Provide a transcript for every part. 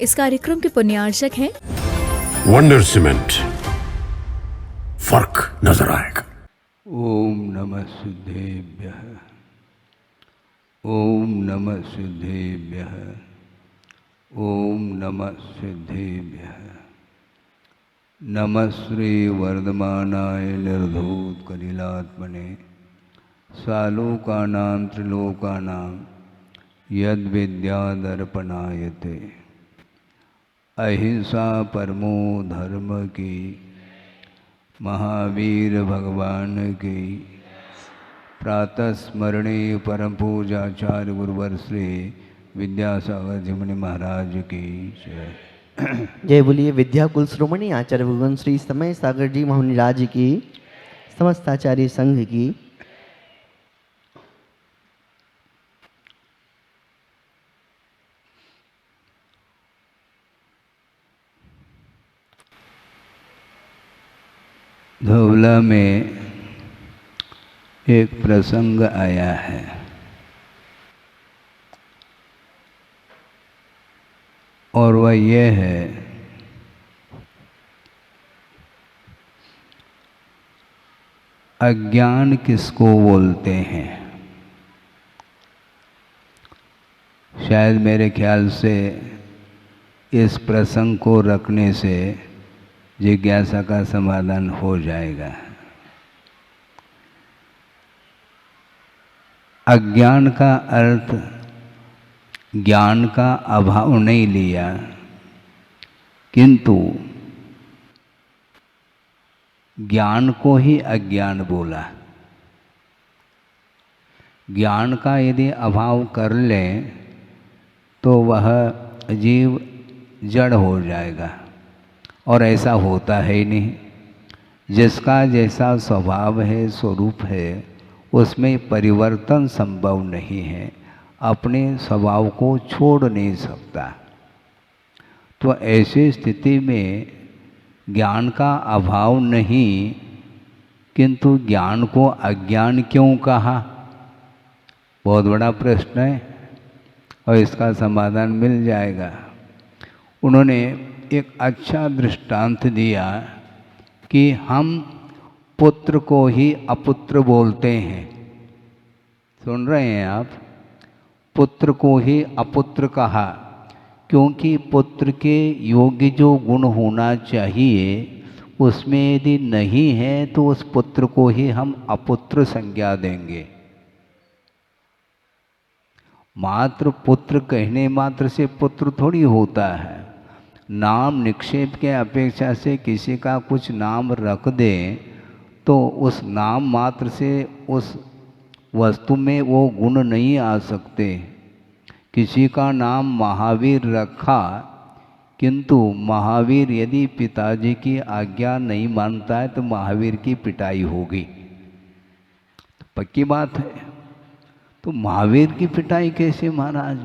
इस कार्यक्रम के पुण्यार्चक हैं वंडर सीमेंट, फर्क नजर आएगा। ओम नमः सिद्धेभ्यः, ओम नमः सिद्धेभ्यः, ओम नमः सिद्धेभ्यः। नमः श्री वर्धमानाय निर्धूत कलिलात्मने सालोकानां त्रिलोकानां यद विद्यादर्पणायते। अहिंसा परमो धर्म की, महावीर भगवान की। प्रातः स्मरणे परम पूजाचार्य गुरुवर श्री विद्यासागर जी मुनि महाराज की जय। जय बोलिए विद्याकुल श्रोमणी आचार्य भगवान श्री समय सागर जी महाराज की, समस्त आचार्य संघ की। धौला में एक प्रसंग आया है। और वह ये है अज्ञान किसको बोलते हैं। शायद मेरे ख्याल से इस प्रसंग को रखने से जिज्ञासा का समाधान हो जाएगा। अज्ञान का अर्थ ज्ञान का अभाव नहीं लिया, किंतु ज्ञान को ही अज्ञान बोला। ज्ञान का यदि अभाव कर ले तो वह जीव जड़ हो जाएगा, और ऐसा होता है ही नहीं। जिसका जैसा स्वभाव है, स्वरूप है, उसमें परिवर्तन संभव नहीं है। अपने स्वभाव को छोड़ नहीं सकता। तो ऐसी स्थिति में ज्ञान का अभाव नहीं, किंतु ज्ञान को अज्ञान क्यों कहा, बहुत बड़ा प्रश्न है, और इसका समाधान मिल जाएगा। उन्होंने एक अच्छा दृष्टांत दिया कि हम पुत्र को ही अपुत्र बोलते हैं। सुन रहे हैं आप? पुत्र को ही अपुत्र कहा, क्योंकि पुत्र के योग्य जो गुण होना चाहिए उसमें यदि नहीं है तो उस पुत्र को ही हम अपुत्र संज्ञा देंगे। मात्र पुत्र कहने मात्र से पुत्र थोड़ी होता है। नाम निक्षेप के अपेक्षा से किसी का कुछ नाम रख दें तो उस नाम मात्र से उस वस्तु में वो गुण नहीं आ सकते। किसी का नाम महावीर रखा, किंतु महावीर यदि पिताजी की आज्ञा नहीं मानता है तो महावीर की पिटाई होगी, पक्की बात है। तो महावीर की पिटाई कैसे महाराज?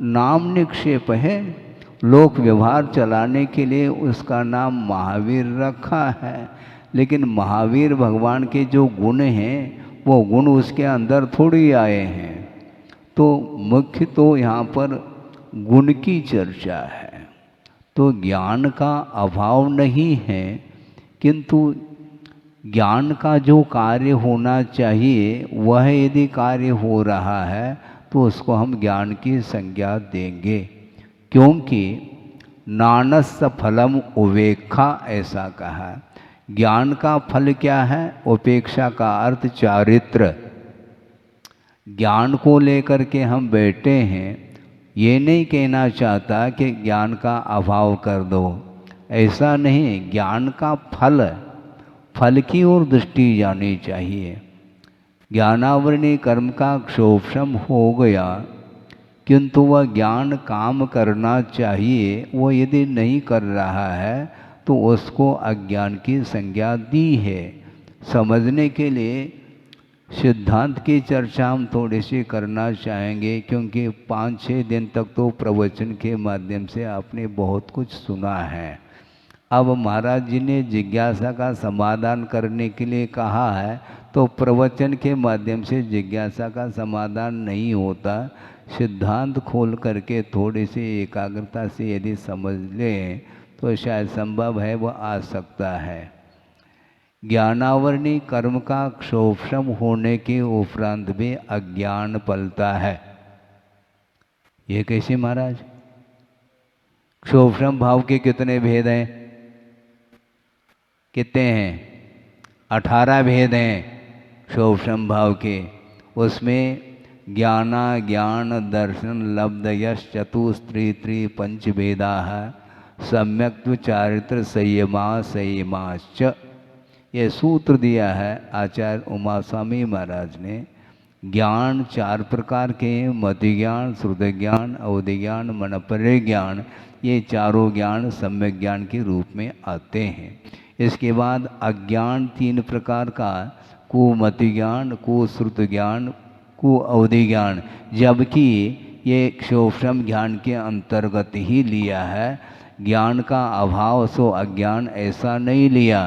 नाम निक्षेप है, लोक व्यवहार चलाने के लिए उसका नाम महावीर रखा है, लेकिन महावीर भगवान के जो गुण हैं वो गुण उसके अंदर थोड़ी आए हैं। तो मुख्य तो यहाँ पर गुण की चर्चा है। तो ज्ञान का अभाव नहीं है, किंतु ज्ञान का जो कार्य होना चाहिए वह यदि कार्य हो रहा है तो उसको हम ज्ञान की संज्ञा देंगे, क्योंकि नानस फलम उपेक्षा ऐसा कहा। ज्ञान का फल क्या है? उपेक्षा का अर्थ चारित्र। ज्ञान को लेकर के हम बैठे हैं, ये नहीं कहना चाहता कि ज्ञान का अभाव कर दो, ऐसा नहीं। ज्ञान का फल, फल की ओर दृष्टि जानी चाहिए। ज्ञानावरणी कर्म का क्षोभम हो गया, किंतु वह ज्ञान काम करना चाहिए, वो यदि नहीं कर रहा है तो उसको अज्ञान की संज्ञा दी है। समझने के लिए सिद्धांत की चर्चा हम थोड़ी सी करना चाहेंगे, क्योंकि 5-6 दिन तक तो प्रवचन के माध्यम से आपने बहुत कुछ सुना है। अब महाराज जी ने जिज्ञासा का समाधान करने के लिए कहा है, तो प्रवचन के माध्यम से जिज्ञासा का समाधान नहीं होता, सिद्धांत खोल करके थोड़ी सी एकाग्रता से यदि समझ लें तो शायद संभव है वह आ सकता है। ज्ञानावरणी कर्म का क्षोभम होने के उपरांत भी अज्ञान पलता है। ये कैसे महाराज? क्षोभम भाव के कितने भेद हैं? कितने हैं? 18 भेद हैं क्षोभम भाव के। उसमें ज्ञाना ज्ञान दर्शन लब्ध यश चतुस्त्री पंच भेदा सम्यक्त्व चारित्र संयमा संयमाश्च, ये सूत्र दिया है आचार्य उमा स्वामी महाराज ने। ज्ञान 4 प्रकार के, मति ज्ञान, श्रुति ज्ञान, अवधि ज्ञान, मनपर्य ज्ञान, ये चारों ज्ञान सम्यक ज्ञान के रूप में आते हैं। इसके बाद अज्ञान 3 प्रकार का, कुमति ज्ञान, कुश्रुत ज्ञान, कु अवधि ज्ञान, जबकि ये क्षोभम ज्ञान के अंतर्गत ही लिया है। ज्ञान का अभाव सो अज्ञान ऐसा नहीं लिया।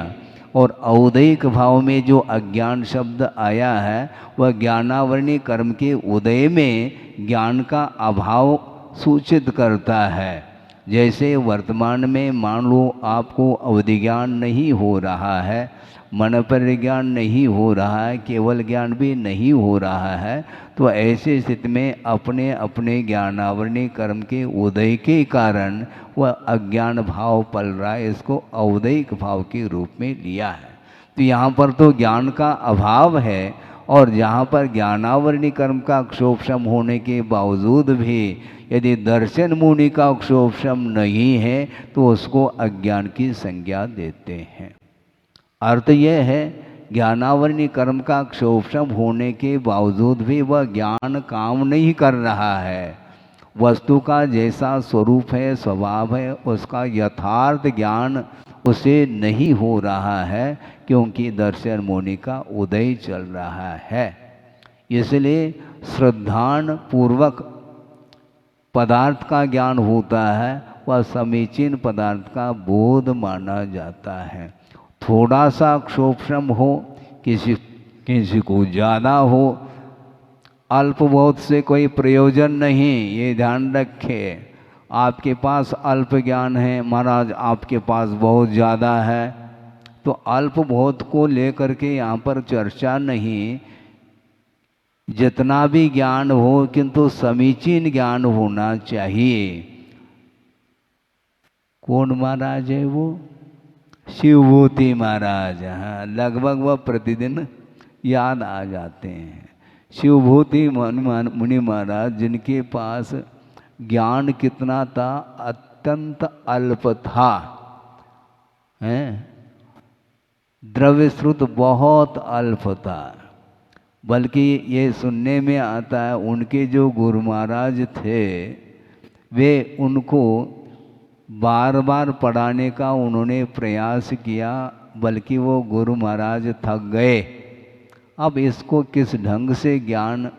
और औदयिक भाव में जो अज्ञान शब्द आया है वह ज्ञानावरणी कर्म के उदय में ज्ञान का अभाव सूचित करता है। जैसे वर्तमान में मान लो आपको अवधि ज्ञान नहीं हो रहा है, मन पर ज्ञान नहीं हो रहा है, केवल ज्ञान भी नहीं हो रहा है, तो ऐसे स्थिति में अपने अपने ज्ञानावरणी कर्म के उदय के कारण वह अज्ञान भाव पल रहा है। इसको औदयिक भाव के रूप में लिया है। तो यहाँ पर तो ज्ञान का अभाव है, और जहाँ पर ज्ञानावरणी कर्म का क्षोभम होने के बावजूद भी यदि दर्शन मुनि का क्षोभम नहीं है तो उसको अज्ञान की संज्ञा देते हैं। अर्थ यह है ज्ञानावरणी कर्म का क्षोभम होने के बावजूद भी वह ज्ञान काम नहीं कर रहा है। वस्तु का जैसा स्वरूप है, स्वभाव है, उसका यथार्थ ज्ञान उसे नहीं हो रहा है, क्योंकि दर्शन मुनि का उदय चल रहा है। इसलिए श्रद्धान पूर्वक पदार्थ का ज्ञान होता है, वह समीचीन पदार्थ का बोध माना जाता है। थोड़ा सा क्षोभम हो, किसी को ज़्यादा हो, अल्प बहुत से कोई प्रयोजन नहीं, ये ध्यान रखे। आपके पास अल्प ज्ञान है, महाराज आपके पास बहुत ज़्यादा है, तो अल्प बहुत को लेकर के यहाँ पर चर्चा नहीं। जितना भी ज्ञान हो किंतु समीचीन ज्ञान होना चाहिए। कौन महाराज है वो? शिवभूति महाराज। हाँ, लगभग वह प्रतिदिन याद आ जाते हैं। शिवभूति मुनि महाराज, जिनके पास ज्ञान कितना था? अत्यंत अल्प था, हैं? द्रव्य श्रुत बहुत अल्प था। बल्कि ये सुनने में आता है उनके जो गुरु महाराज थे वे उनको बार बार पढ़ाने का उन्होंने प्रयास किया, बल्कि वो गुरु महाराज थक गए। अब इसको किस ढंग से ज्ञान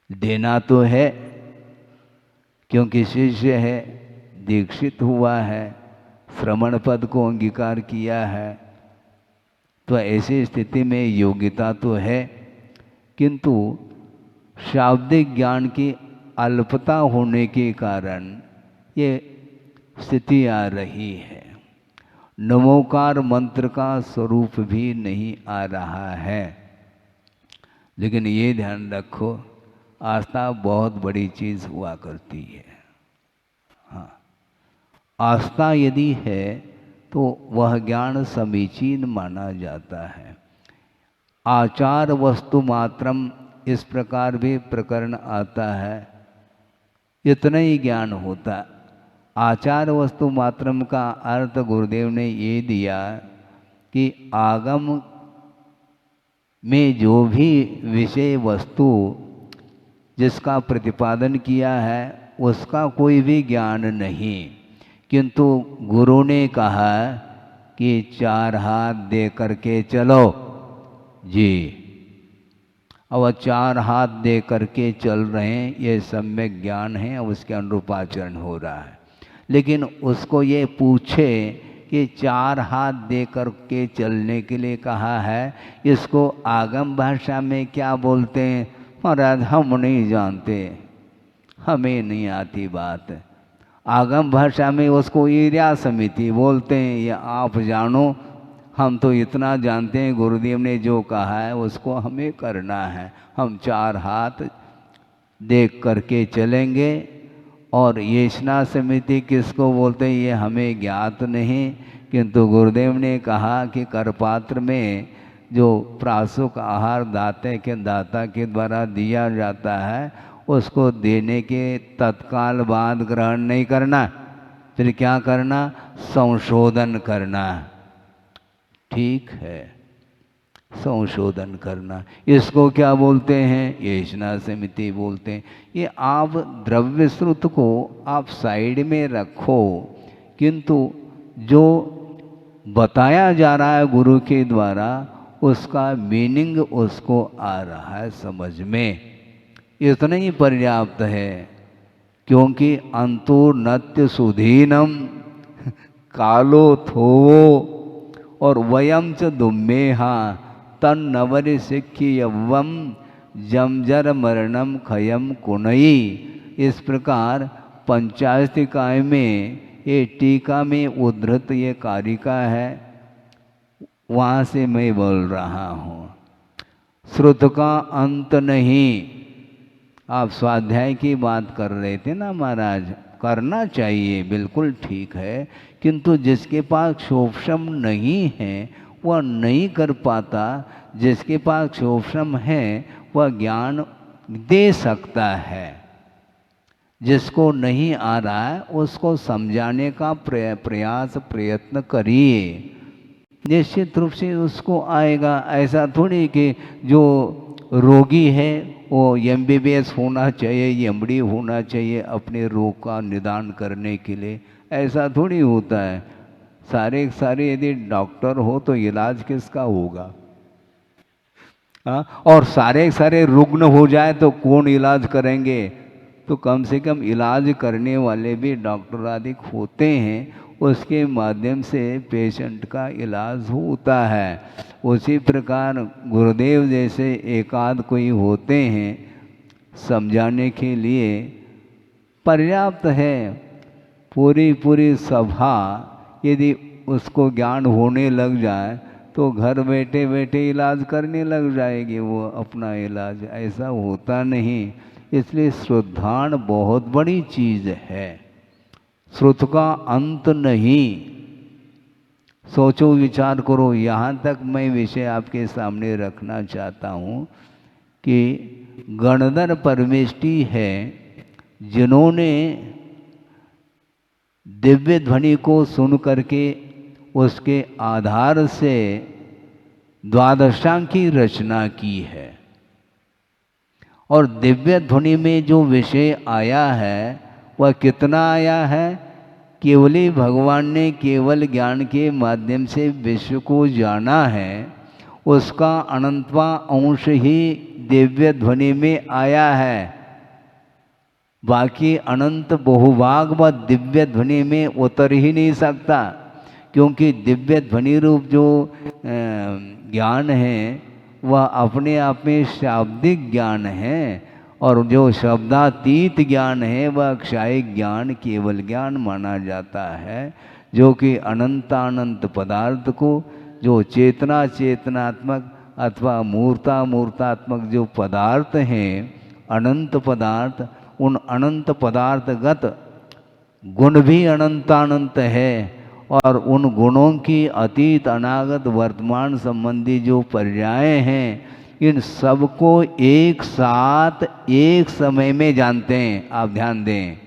देना तो है, क्योंकि शिष्य है, दीक्षित हुआ है, श्रमण पद को अंगीकार किया है, तो ऐसी स्थिति में योग्यता तो है, किंतु शाब्दिक ज्ञान की अल्पता होने के कारण ये स्थिति आ रही है। नमोकार मंत्र का स्वरूप भी नहीं आ रहा है। लेकिन ये ध्यान रखो, आस्था बहुत बड़ी चीज़ हुआ करती है। हाँ, आस्था यदि है तो वह ज्ञान समीचीन माना जाता है। आचार वस्तु मात्रम, इस प्रकार भी प्रकरण आता है, इतना ही ज्ञान होता। आचार वस्तु मात्रम का अर्थ गुरुदेव ने ये दिया कि आगम में जो भी विषय वस्तु जिसका प्रतिपादन किया है उसका कोई भी ज्ञान नहीं, किंतु गुरु ने कहा कि 4 हाथ दे करके चलो जी। अब 4 हाथ दे करके चल रहे हैं, ये सम्यक ज्ञान है, अब उसके अनुरूप आचरण हो रहा है। लेकिन उसको ये पूछे कि 4 हाथ दे करके चलने के लिए कहा है, इसको आगम भाषा में क्या बोलते हैं? महाराज हम नहीं जानते, हमें नहीं आती बात। आगम भाषा में उसको ईर्या समिति बोलते हैं, ये आप जानो, हम तो इतना जानते हैं गुरुदेव ने जो कहा है उसको हमें करना है, हम चार हाथ देख करके चलेंगे। और येषणा समिति किसको बोलते हैं ये हमें ज्ञात नहीं, किंतु गुरुदेव ने कहा कि करपात्र में जो प्रासुक आहार दाता के द्वारा दिया जाता है उसको देने के तत्काल बाद ग्रहण नहीं करना, फिर क्या करना, संशोधन करना। ठीक है, संशोधन करना, इसको क्या बोलते हैं, येषणा समिति बोलते हैं। ये आप द्रव्य श्रुत को आप साइड में रखो, किंतु जो बताया जा रहा है गुरु के द्वारा उसका मीनिंग उसको आ रहा है समझ में, इतना ही पर्याप्त है। क्योंकि अंतुर्नत्य सुधीनम कालो थोवो और वयम च दुम्मेहा तन नवरि सिक्खी यव्वम जमजर मरणम खयम कुनई। इस प्रकार पंचाशतिकाय में ये टीका में उद्धृत ये कारिका है, वहाँ से मैं बोल रहा हूँ। श्रुत का अंत नहीं। आप स्वाध्याय की बात कर रहे थे ना महाराज, करना चाहिए, बिल्कुल ठीक है, किंतु जिसके पास क्षोभशम नहीं है वह नहीं कर पाता, जिसके पास क्षोभशम है वह ज्ञान दे सकता है। जिसको नहीं आ रहा है उसको समझाने का प्रयास प्रयत्न करिए, निश्चित रूप से उसको आएगा। ऐसा थोड़ी कि जो रोगी है वो MBBS होना चाहिए, MD होना चाहिए अपने रोग का निदान करने के लिए, ऐसा थोड़ी होता है। सारे यदि डॉक्टर हो तो इलाज किसका होगा? और सारे रुग्ण हो जाए तो कौन इलाज करेंगे? तो कम से कम इलाज करने वाले भी डॉक्टर आदि होते हैं, उसके माध्यम से पेशेंट का इलाज होता है। उसी प्रकार गुरुदेव जैसे एकाध कोई होते हैं समझाने के लिए, पर्याप्त है। पूरी सभा यदि उसको ज्ञान होने लग जाए तो घर बैठे बैठे इलाज करने लग जाएगी वो अपना इलाज, ऐसा होता नहीं। इसलिए श्रद्धान बहुत बड़ी चीज़ है, श्रुत का अंत नहीं। सोचो विचार करो। यहाँ तक मैं विषय आपके सामने रखना चाहता हूँ कि गणधर परमेष्टि है जिन्होंने दिव्य ध्वनि को सुन करके उसके आधार से द्वादशांग की रचना की है। और दिव्य ध्वनि में जो विषय आया है वह कितना आया है? केवली भगवान ने केवल ज्ञान के माध्यम से विश्व को जाना है, उसका अनंतवां अंश ही दिव्य ध्वनि में आया है। बाकी अनंत बहुभाग व दिव्य ध्वनि में उतर ही नहीं सकता, क्योंकि दिव्य ध्वनि रूप जो ज्ञान है वह अपने आप में शाब्दिक ज्ञान है, और जो शब्दातीत ज्ञान है वह अक्षय ज्ञान केवल ज्ञान माना जाता है, जो कि अनंतानंत पदार्थ को, जो चेतना चेतनात्मक अथवा मूर्तात्मक जो पदार्थ हैं, अनंत पदार्थ, उन अनंत पदार्थगत गुण भी अनंतानंत है, और उन गुणों की अतीत अनागत वर्तमान संबंधी जो पर्याय हैं, इन सबको एक साथ एक समय में जानते हैं। आप ध्यान दें,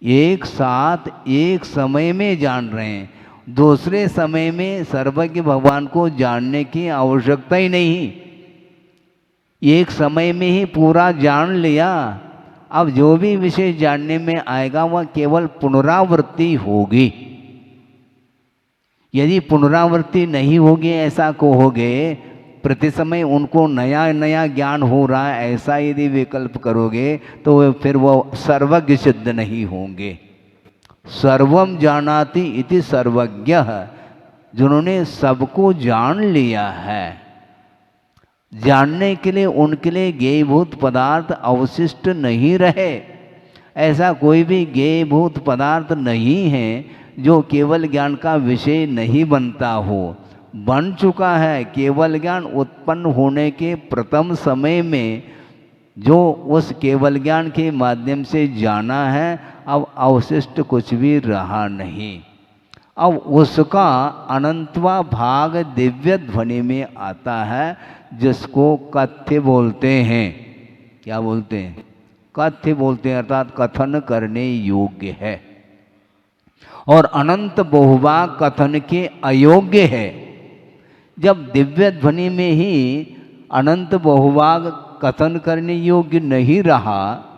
एक साथ एक समय में जान रहे हैं। दूसरे समय में सर्वज्ञ भगवान को जानने की आवश्यकता ही नहीं, एक समय में ही पूरा जान लिया। अब जो भी विषय जानने में आएगा वह केवल पुनरावृत्ति होगी। यदि पुनरावृत्ति नहीं होगी ऐसा कहोगे, प्रति समय उनको नया नया ज्ञान हो रहा है ऐसा यदि विकल्प करोगे तो फिर वो सर्वज्ञ सिद्ध नहीं होंगे। सर्वम जानाति इति सर्वज्ञः, जिन्होंने सबको जान लिया है, जानने के लिए उनके लिए ज्ञेयभूत पदार्थ अवशिष्ट नहीं रहे। ऐसा कोई भी ज्ञेयभूत पदार्थ नहीं है जो केवल ज्ञान का विषय नहीं बनता हो। बन चुका है। केवल ज्ञान उत्पन्न होने के प्रथम समय में जो उस केवल ज्ञान के माध्यम से जाना है, अब अवशिष्ट कुछ भी रहा नहीं। अब उसका अनंतवा भाग दिव्य ध्वनि में आता है, जिसको कथ्य बोलते हैं। क्या बोलते हैं? कथ्य बोलते हैं, अर्थात कथन करने योग्य है। और अनंत बहुभाग कथन के अयोग्य है। जब दिव्य ध्वनि में ही अनंत बहुभाग कथन करने योग्य नहीं रहा,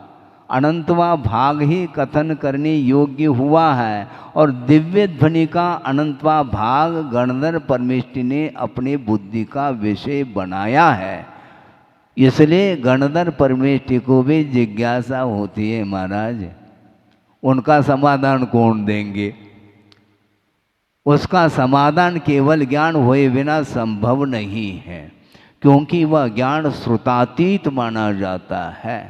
अनंतवा भाग ही कथन करने योग्य हुआ है, और दिव्य ध्वनि का अनंतवा भाग गणधर परमेष्टि ने अपने बुद्धि का विषय बनाया है। इसलिए गणधर परमेष्टि को भी जिज्ञासा होती है, महाराज उनका समाधान कौन देंगे? उसका समाधान केवल ज्ञान हुए बिना संभव नहीं है, क्योंकि वह ज्ञान श्रुतातीत माना जाता है।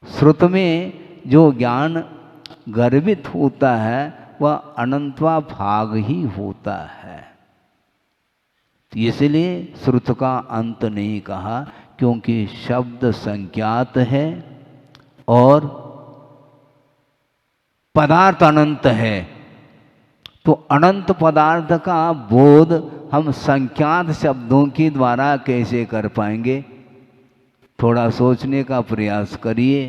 श्रुत में जो ज्ञान गर्भित होता है वह अनंतवा भाग ही होता है। इसलिए श्रुत का अंत नहीं कहा, क्योंकि शब्द संज्ञात है और पदार्थ अनंत है। तो अनंत पदार्थ का बोध हम संख्यात शब्दों के द्वारा कैसे कर पाएंगे? थोड़ा सोचने का प्रयास करिए।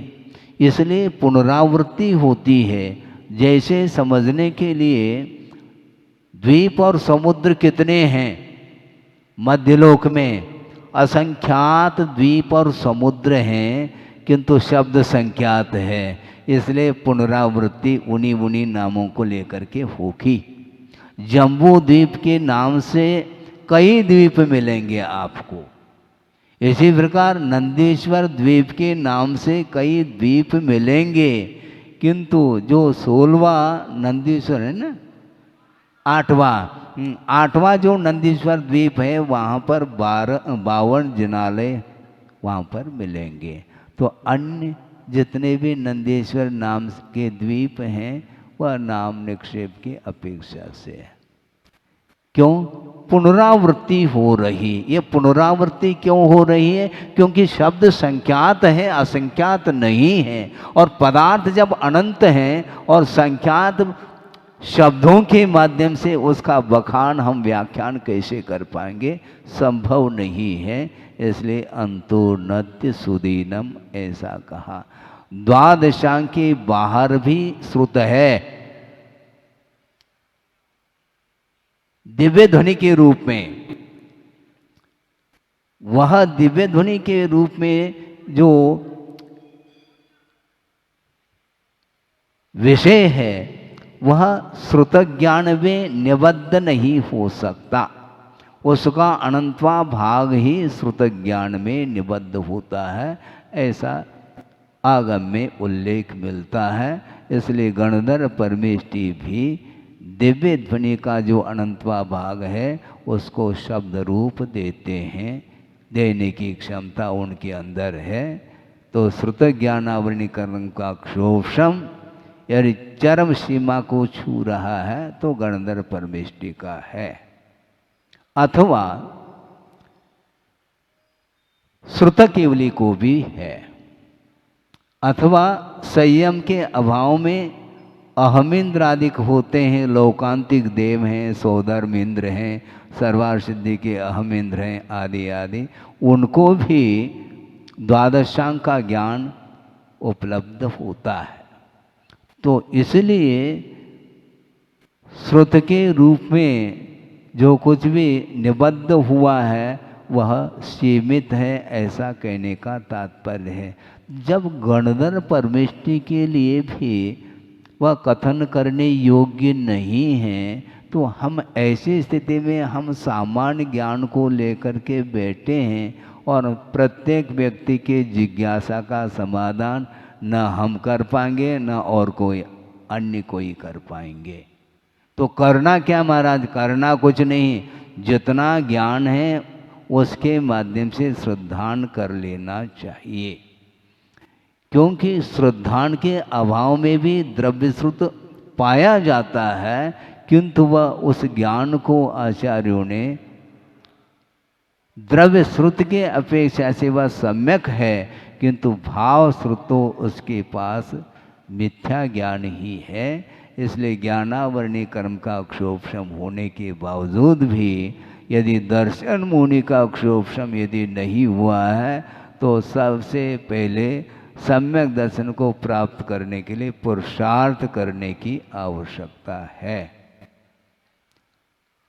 इसलिए पुनरावृत्ति होती है। जैसे समझने के लिए द्वीप और समुद्र कितने हैं मध्यलोक में? असंख्यात द्वीप और समुद्र हैं, किंतु शब्द संख्यात है। इसलिए पुनरावृत्ति उन्हीं नामों को लेकर के होगी। जम्बू द्वीप के नाम से कई द्वीप मिलेंगे आपको। इसी प्रकार नंदीश्वर द्वीप के नाम से कई द्वीप मिलेंगे, किंतु जो 16वां नंदीश्वर है ना, 8वां जो नंदीश्वर द्वीप है, वहाँ पर 52 जिनालय वहाँ पर मिलेंगे। तो अन्य जितने भी नंदीश्वर नाम के द्वीप हैं वह नाम निक्षेप की अपेक्षा से है। क्यों? पुनरावृत्ति हो रही। ये पुनरावृत्ति क्यों हो रही है? क्योंकि शब्द संख्यात है, असंख्यात नहीं है। और पदार्थ जब अनंत हैं और संख्यात शब्दों के माध्यम से उसका बखान हम व्याख्यान कैसे कर पाएंगे? संभव नहीं है। इसलिए अंतोन्नत्य सुदीनम ऐसा कहा। द्वादशांग के बाहर भी श्रुत है, दिव्य ध्वनि के रूप में। वह दिव्य ध्वनि के रूप में जो विषय है वह श्रुत ज्ञान में निबद्ध नहीं हो सकता। उसका अनंतवा भाग ही श्रुत ज्ञान में निबद्ध होता है, ऐसा आगम में उल्लेख मिलता है। इसलिए गणधर परमेष्टि भी दिव्य ध्वनि का जो अनंतवा भाग है उसको शब्द रूप देते हैं, देने की क्षमता उनके अंदर है। तो श्रुत ज्ञानावरणीकरण का क्षोभम यदि चरम सीमा को छू रहा है तो गणधर परमेष्टि का है, अथवा श्रुत केवली को भी है, अथवा संयम के अभाव में अहमिंद्र आदिक होते हैं, लोकांतिक देव हैं, सौधर्म इंद्र हैं, सर्वार सिद्धि के अहमिंद्र हैं आदि आदि, उनको भी द्वादशांग का ज्ञान उपलब्ध होता है। तो इसलिए श्रुत के रूप में जो कुछ भी निबद्ध हुआ है वह सीमित है, ऐसा कहने का तात्पर्य है। जब गणधर परमेष्टि के लिए भी वह कथन करने योग्य नहीं है तो हम ऐसी स्थिति में हम सामान्य ज्ञान को लेकर के बैठे हैं और प्रत्येक व्यक्ति के जिज्ञासा का समाधान न हम कर पाएंगे न और कोई अन्य कोई कर पाएंगे। तो करना क्या महाराज? करना कुछ नहीं, जितना ज्ञान है उसके माध्यम से श्रद्धान कर लेना चाहिए, क्योंकि श्रद्धान के अभाव में भी द्रव्य श्रुत पाया जाता है, किंतु वह उस ज्ञान को आचार्यों ने द्रव्य श्रुत के अपेक्षा से वह सम्यक है, किंतु भाव श्रुत तो उसके पास मिथ्या ज्ञान ही है। इसलिए ज्ञानावरणी कर्म का अक्षोपशम होने के बावजूद भी यदि दर्शन मुनि का अक्षोपशम यदि नहीं हुआ है तो सबसे पहले सम्यक दर्शन को प्राप्त करने के लिए पुरुषार्थ करने की आवश्यकता है।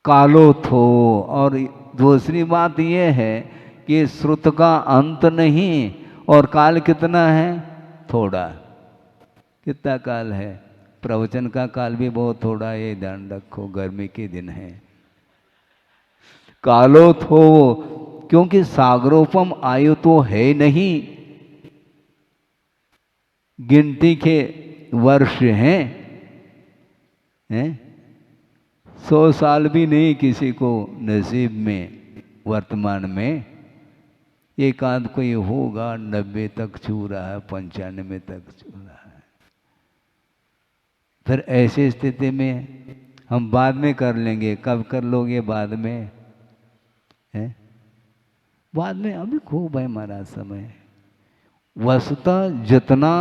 कालो थो। और दूसरी बात यह है कि श्रुत का अंत नहीं, और काल कितना है? थोड़ा। कितना काल है? प्रवचन का काल भी बहुत थोड़ा है, ध्यान रखो, गर्मी के दिन है। कालो थो, क्योंकि सागरोपम आयु तो है नहीं, गिनती के वर्ष हैं, 100 साल भी नहीं किसी को नसीब में वर्तमान में। एक आध कोई होगा 90 तक छू रहा है, 95 तक छू रहा है। फिर ऐसी स्थिति में हम बाद में कर लेंगे। कब कर लोगे बाद में? है बाद में, अभी खूब है हमारा समय। वस्तुतः जितना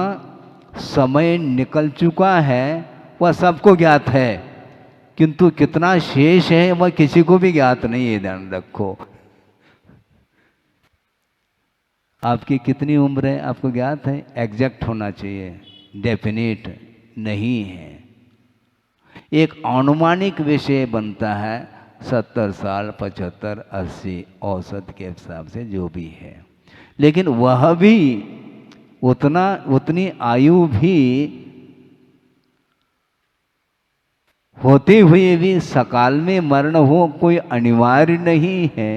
समय निकल चुका है वह सबको ज्ञात है, किंतु कितना शेष है वह किसी को भी ज्ञात नहीं है, ध्यान रखो। आपकी कितनी उम्र है आपको ज्ञात है? एग्जैक्ट होना चाहिए, डेफिनेट नहीं है। एक अनुमानिक विषय बनता है 70 साल, 75, 80 औसत के हिसाब से जो भी है, लेकिन वह भी उतनी आयु भी होते हुए भी सकाल में मरण हो कोई अनिवार्य नहीं है।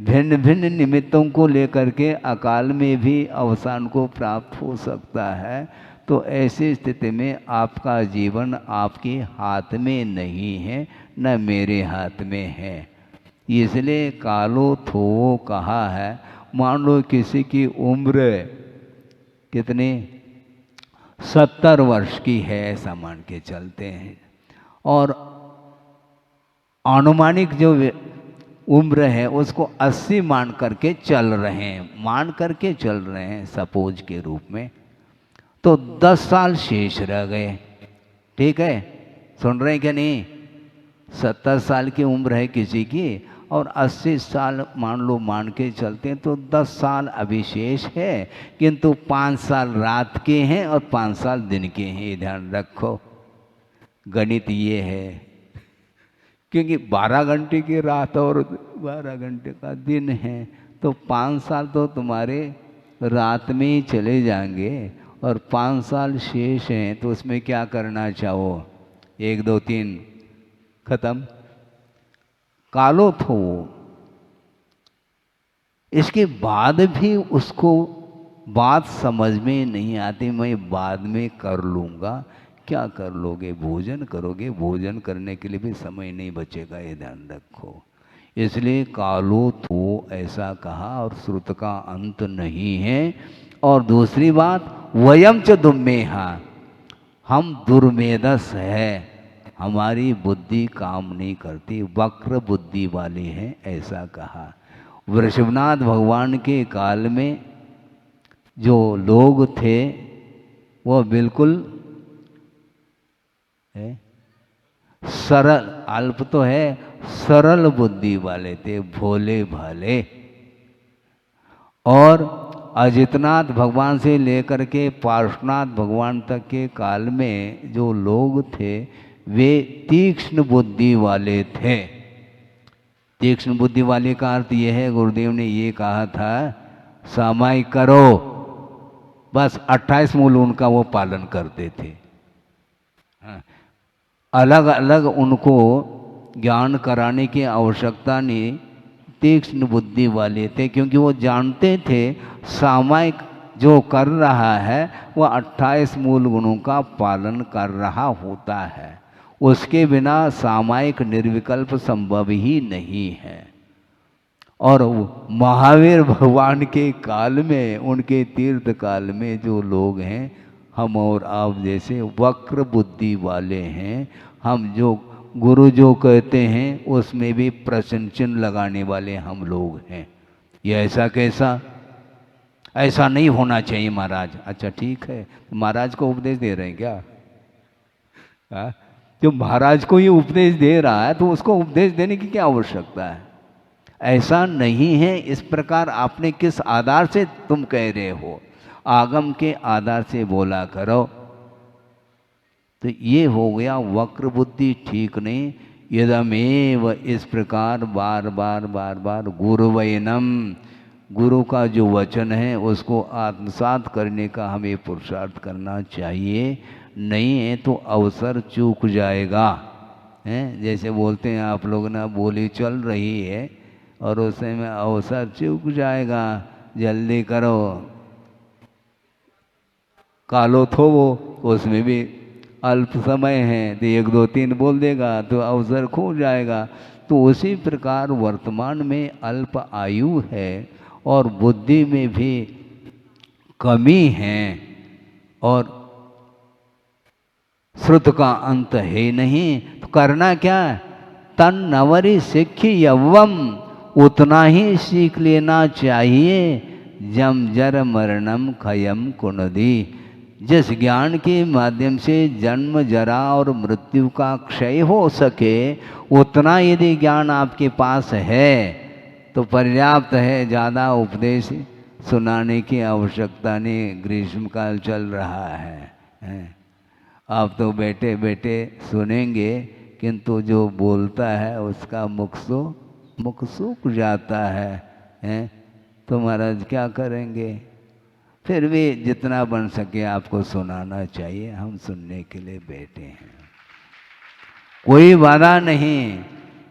भिन्न भिन्न निमित्तों को लेकर के अकाल में भी अवसान को प्राप्त हो सकता है। तो ऐसी स्थिति में आपका जीवन आपके हाथ में नहीं है, न मेरे हाथ में है। इसलिए कालो थो कहा है। मान लो किसी की उम्र कितनी 70 वर्ष की है, ऐसा मान के चलते हैं, और अनुमानिक जो उम्र है उसको 80 मान करके चल रहे हैं सपोज के रूप में, तो 10 साल शेष रह गए। ठीक है, सुन रहे हैं क्या नहीं? 70 साल की उम्र है किसी की और 80 साल मान के चलते हैं, तो 10 साल अभी शेष है, किंतु 5 साल रात के हैं और 5 साल दिन के हैं। ये ध्यान रखो, गणित ये है, क्योंकि 12 घंटे की रात और 12 घंटे का दिन है, तो 5 साल तो तुम्हारे रात में ही चले जाएंगे और 5 साल शेष हैं, तो उसमें क्या करना चाहो? 1, 2, 3 खत्म। कालो थो। इसके बाद भी उसको बात समझ में नहीं आती, मैं बाद में कर लूँगा। क्या कर लोगे? भोजन करोगे, भोजन करने के लिए भी समय नहीं बचेगा, ये ध्यान रखो। इसलिए कालो थो ऐसा कहा, और श्रुत का अंत नहीं है। और दूसरी बात, वयम च दुर्मेहा, हम दुर्मेधस है, हमारी बुद्धि काम नहीं करती, वक्र बुद्धि वाले हैं, ऐसा कहा। वृषभनाथ भगवान के काल में जो लोग थे वो बिल्कुल सरल, अल्प तो है, सरल बुद्धि वाले थे, भोले भाले। और अजितनाथ भगवान से लेकर के पार्श्वनाथ भगवान तक के काल में जो लोग थे वे तीक्ष्ण बुद्धि वाले थे। तीक्ष्ण बुद्धि वाले का अर्थ यह है, गुरुदेव ने ये कहा था, सामायिक करो, बस 28 मूल उनका वो पालन करते थे। अलग अलग उनको ज्ञान कराने की आवश्यकता नहीं, तीक्ष्ण बुद्धि वाले थे, क्योंकि वो जानते थे सामायिक जो कर रहा है वह 28 मूल गुणों का पालन कर रहा होता है, उसके बिना सामायिक निर्विकल्प संभव ही नहीं है। और महावीर भगवान के काल में, उनके तीर्थ काल में जो लोग हैं, हम और आप जैसे वक्र बुद्धि वाले हैं। हम जो गुरु जो कहते हैं उसमें भी प्रश्न चिन्ह लगाने वाले हम लोग हैं। ये ऐसा कैसा? ऐसा नहीं होना चाहिए महाराज। अच्छा ठीक है, महाराज को उपदेश दे रहे हैं क्या? जो महाराज को ये उपदेश दे रहा है तो उसको उपदेश देने की क्या आवश्यकता है? ऐसा नहीं है। इस प्रकार आपने किस आधार से तुम कह रहे हो? आगम के आधार से बोला करो। तो ये हो गया वक्र बुद्धि, ठीक नहीं। यदमेव, इस प्रकार बार बार बार बार गुरुवैनम, गुरु का जो वचन है उसको आत्मसात करने का हमें पुरुषार्थ करना चाहिए। नहीं है तो अवसर चूक जाएगा। हैं, जैसे बोलते हैं आप लोग ना, बोली चल रही है और उस में अवसर चूक जाएगा, जल्दी करो, कालो थोवो, उसमें भी अल्प समय है तो 1 2 3 बोल देगा तो अवसर खो जाएगा। तो उसी प्रकार वर्तमान में अल्प आयु है और बुद्धि में भी कमी है और श्रुत का अंत है नहीं। तो करना क्या है? तन नवरी सिक्खी यवम, उतना ही सीख लेना चाहिए। जम जर मरणम खयम कुनदी, जिस ज्ञान के माध्यम से जन्म जरा और मृत्यु का क्षय हो सके, उतना यदि ज्ञान आपके पास है तो पर्याप्त है। ज़्यादा उपदेश सुनाने की आवश्यकता नहीं। ग्रीष्मकाल चल रहा है, आप तो बैठे बैठे सुनेंगे, किंतु जो बोलता है उसका मुख सूख जाता है। तो महाराज क्या करेंगे? फिर भी जितना बन सके आपको सुनाना चाहिए। हम सुनने के लिए बैठे हैं, कोई बाधा नहीं।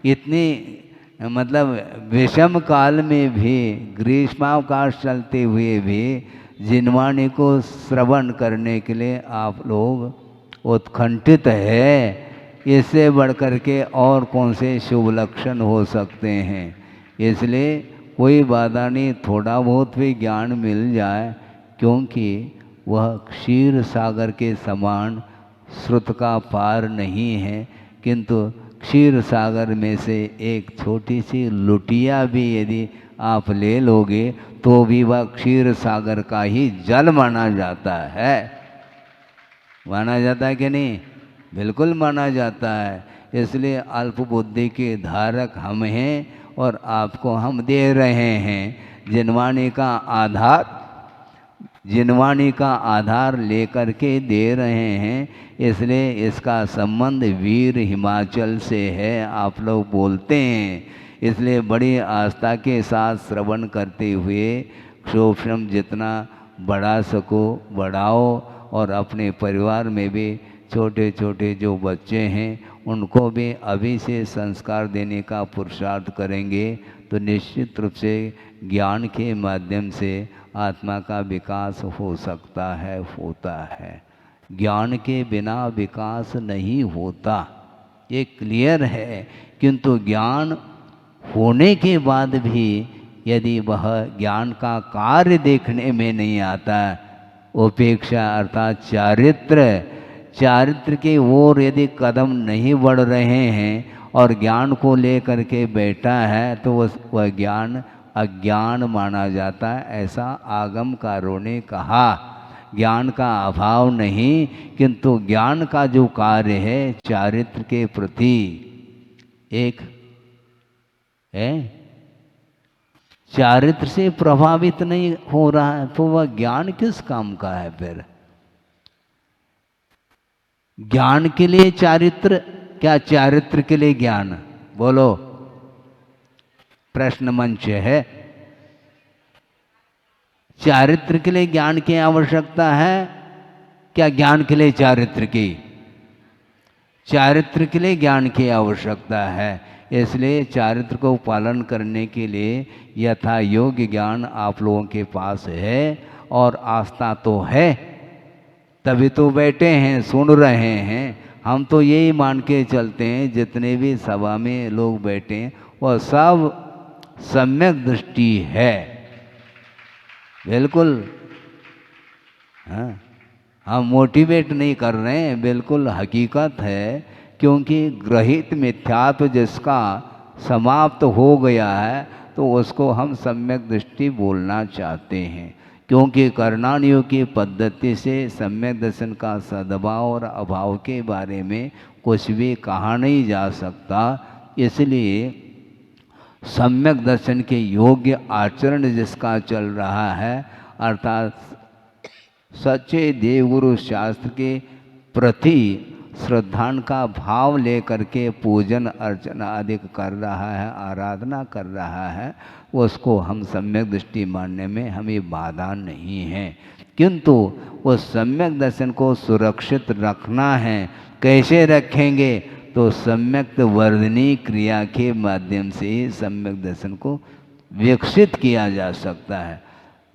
इतनी मतलब विषम काल में भी, ग्रीष्मावकाश चलते हुए भी जिनवाणी को श्रवण करने के लिए आप लोग उत्कंठित है। इससे बढ़कर के और कौन से शुभ लक्षण हो सकते हैं? इसलिए कोई बाधा नहीं, थोड़ा बहुत भी ज्ञान मिल जाए, क्योंकि वह क्षीर सागर के समान श्रुत का पार नहीं है। किंतु क्षीर सागर में से एक छोटी सी लुटिया भी यदि आप ले लोगे तो भी वह क्षीर सागर का ही जल माना जाता है। माना जाता है कि नहीं? बिल्कुल माना जाता है। इसलिए अल्प बुद्धि के धारक हम हैं और आपको हम दे रहे हैं। जिनवाणी का आधार लेकर के दे रहे हैं। इसलिए इसका संबंध वीर हिमाचल से है, आप लोग बोलते हैं। इसलिए बड़ी आस्था के साथ श्रवण करते हुए क्षोभम जितना बढ़ा सको बढ़ाओ, और अपने परिवार में भी छोटे छोटे जो बच्चे हैं उनको भी अभी से संस्कार देने का पुरुषार्थ करेंगे तो निश्चित रूप से ज्ञान के माध्यम से आत्मा का विकास हो सकता है, होता है। ज्ञान के बिना विकास नहीं होता, ये क्लियर है। किंतु ज्ञान होने के बाद भी यदि वह ज्ञान का कार्य देखने में नहीं आता, उपेक्षा अर्थात चारित्र के ओर यदि कदम नहीं बढ़ रहे हैं और ज्ञान को लेकर के बैठा है तो वह ज्ञान अज्ञान माना जाता है। ऐसा आगमकारों ने कहा। ज्ञान का अभाव नहीं, किंतु ज्ञान का जो कार्य है चारित्र के प्रति एक है, चारित्र से प्रभावित नहीं हो रहा है तो वह ज्ञान किस काम का है? फिर ज्ञान के लिए चारित्र, क्या चारित्र के लिए ज्ञान? बोलो, प्रश्न मंच है। चारित्र के लिए ज्ञान की आवश्यकता है, क्या ज्ञान के लिए चारित्र की? चारित्र के लिए ज्ञान की आवश्यकता है। इसलिए चारित्र को पालन करने के लिए यथा योग्य ज्ञान आप लोगों के पास है और आस्था तो है, तभी तो बैठे हैं सुन रहे हैं। हम तो यही मान के चलते हैं, जितने भी सभा में लोग बैठे हैं वह सब सम्यक दृष्टि है। बिल्कुल, हाँ, हम मोटिवेट नहीं कर रहे हैं, बिल्कुल हकीकत है। क्योंकि ग्रहित मिथ्यात्व जिसका समाप्त हो गया है तो उसको हम सम्यक दृष्टि बोलना चाहते हैं। क्योंकि कर्णानियों की पद्धति से सम्यक दर्शन का सद्भाव और अभाव के बारे में कुछ भी कहा नहीं जा सकता। इसलिए सम्यक दर्शन के योग्य आचरण जिसका चल रहा है, अर्थात सच्चे देवगुरु शास्त्र के प्रति श्रद्धान का भाव लेकर के पूजन अर्चना आदि कर रहा है, आराधना कर रहा है, उसको हम सम्यक दृष्टि मानने में हमें बाधा नहीं है। किंतु उस सम्यक दर्शन को सुरक्षित रखना है। कैसे रखेंगे? तो सम्यक वर्धनी क्रिया के माध्यम से ही सम्यक दर्शन को विकसित किया जा सकता है।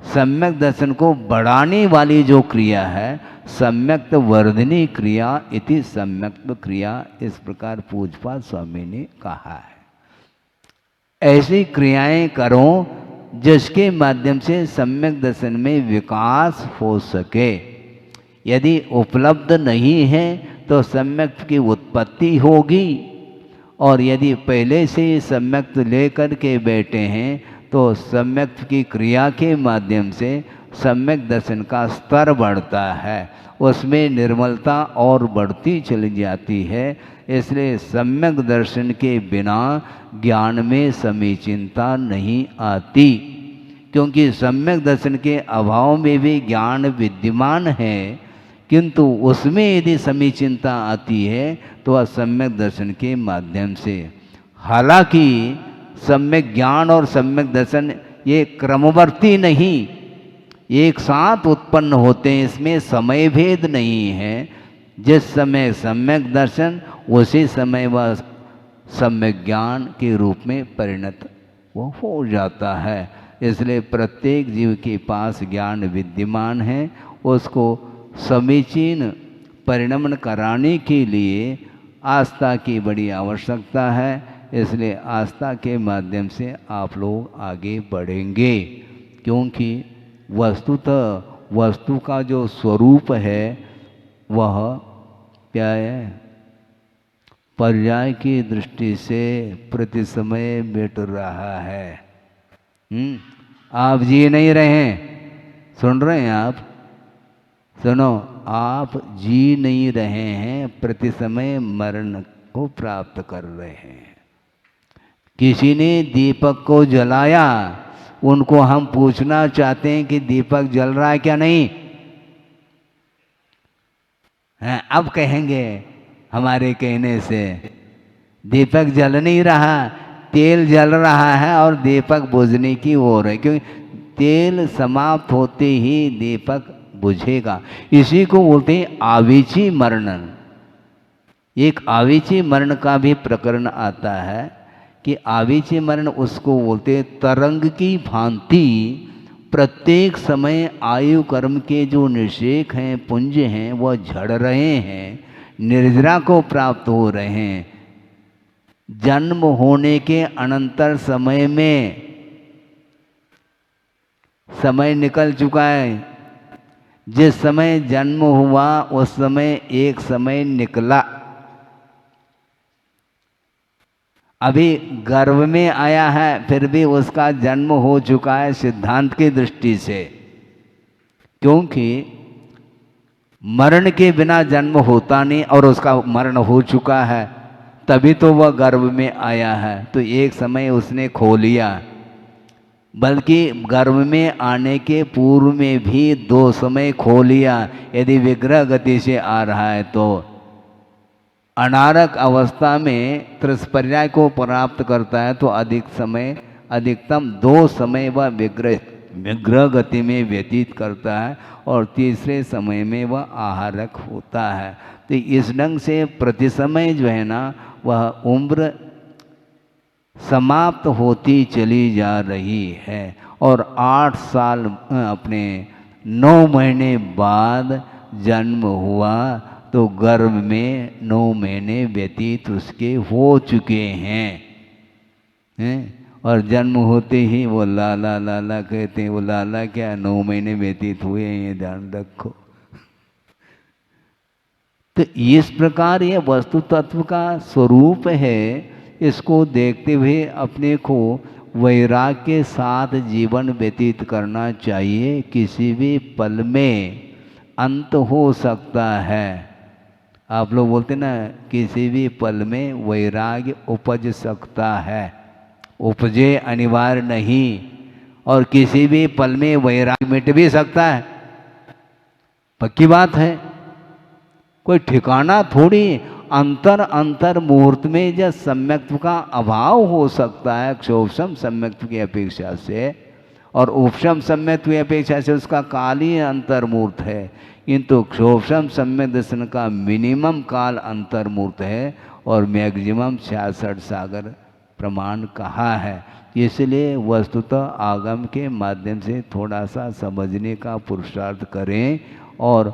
सम्यक दर्शन को बढ़ाने वाली जो क्रिया है सम्यक वर्धनी क्रिया इति सम्यक क्रिया, इस प्रकार पूज्यपाद स्वामी ने कहा है। ऐसी क्रियाएं करो जिसके माध्यम से सम्यक दर्शन में विकास हो सके। यदि उपलब्ध नहीं है तो सम्यक की उत्पत्ति होगी, और यदि पहले से ही सम्यक लेकर के बैठे हैं तो सम्यक की क्रिया के माध्यम से सम्यक दर्शन का स्तर बढ़ता है, उसमें निर्मलता और बढ़ती चली जाती है। इसलिए सम्यक दर्शन के बिना ज्ञान में समीचीनता नहीं आती। क्योंकि सम्यक दर्शन के अभाव में भी ज्ञान विद्यमान है, किंतु उसमें यदि समीचीनता आती है तो वह सम्यक दर्शन के माध्यम से। हालांकि सम्यक ज्ञान और सम्यक दर्शन ये क्रमवर्ती नहीं, एक साथ उत्पन्न होते हैं, इसमें समय भेद नहीं है। जिस समय सम्यक दर्शन उसी समय वह सम्यक ज्ञान के रूप में परिणत वो हो जाता है। इसलिए प्रत्येक जीव के पास ज्ञान विद्यमान है, उसको समीचीन परिणमन कराने के लिए आस्था की बड़ी आवश्यकता है। इसलिए आस्था के माध्यम से आप लोग आगे बढ़ेंगे। क्योंकि वस्तुतः वस्तु का जो स्वरूप है वह क्या है? पर्याय की दृष्टि से प्रति समय मिट रहा है। आप जी नहीं रहे हैं, सुन रहे हैं आप? सुनो, आप जी नहीं रहे हैं, प्रति समय मरण को प्राप्त कर रहे हैं। किसी ने दीपक को जलाया, उनको हम पूछना चाहते हैं कि दीपक जल रहा है क्या नहीं? हैं, अब कहेंगे हमारे कहने से दीपक जल नहीं रहा, तेल जल रहा है और दीपक बुझने की ओर है। क्योंकि तेल समाप्त होते ही दीपक बुझेगा। इसी को बोलते हैं आवीची मरणन। एक आवीची मरण का भी प्रकरण आता है कि आवीची मरण उसको बोलते हैं तरंग की भांति प्रत्येक समय आयु कर्म के जो निषेक हैं, पुंज हैं, वह झड़ रहे हैं, निर्जरा को प्राप्त हो रहे हैं। जन्म होने के अनंतर समय में समय निकल चुका है। जिस समय जन्म हुआ उस समय एक समय निकला। अभी गर्भ में आया है फिर भी उसका जन्म हो चुका है सिद्धांत की दृष्टि से। क्योंकि मरण के बिना जन्म होता नहीं और उसका मरण हो चुका है, तभी तो वह गर्भ में आया है। तो एक समय उसने खो लिया, बल्कि गर्भ में आने के पूर्व में भी 2 समय खो लिया। यदि विग्रह गति से आ रहा है तो अनारक अवस्था में त्रस्पर्याय को प्राप्त करता है तो अधिकतम 2 समय वह विग्रह गति में व्यतीत करता है और तीसरे समय में वह आहारक होता है। तो इस ढंग से प्रति समय जो है ना वह उम्र समाप्त होती चली जा रही है। और 8 साल अपने 9 महीने बाद जन्म हुआ तो गर्भ में 9 महीने व्यतीत उसके हो चुके हैं। और जन्म होते ही वो लाला लाला कहते हैं। वो लाला क्या, 9 महीने व्यतीत हुए हैं, ये ध्यान रखो। तो इस प्रकार ये वस्तु तत्व का स्वरूप है। इसको देखते हुए अपने को वैराग्य के साथ जीवन व्यतीत करना चाहिए। किसी भी पल में अंत हो सकता है। आप लोग बोलते ना, किसी भी पल में वैराग्य उपज सकता है। उपजे अनिवार्य नहीं, और किसी भी पल में वैराग्य मिट भी सकता है। पक्की बात है, कोई ठिकाना थोड़ी। अंतर मुहूर्त में जब सम्यक्त्व का अभाव हो सकता है क्षोभसम सम्यक्त्व की अपेक्षा से, और उपशम सम्यक्त्व की अपेक्षा से उसका काल ही अंतर मुहूर्त है। किंतु क्षोभसम सम्यक दर्शन का मिनिमम काल अंतर मुहूर्त है, और मैक्सिमम 66 सागर प्रमाण कहा है। इसलिए वस्तुतः आगम के माध्यम से थोड़ा सा समझने का पुरुषार्थ करें, और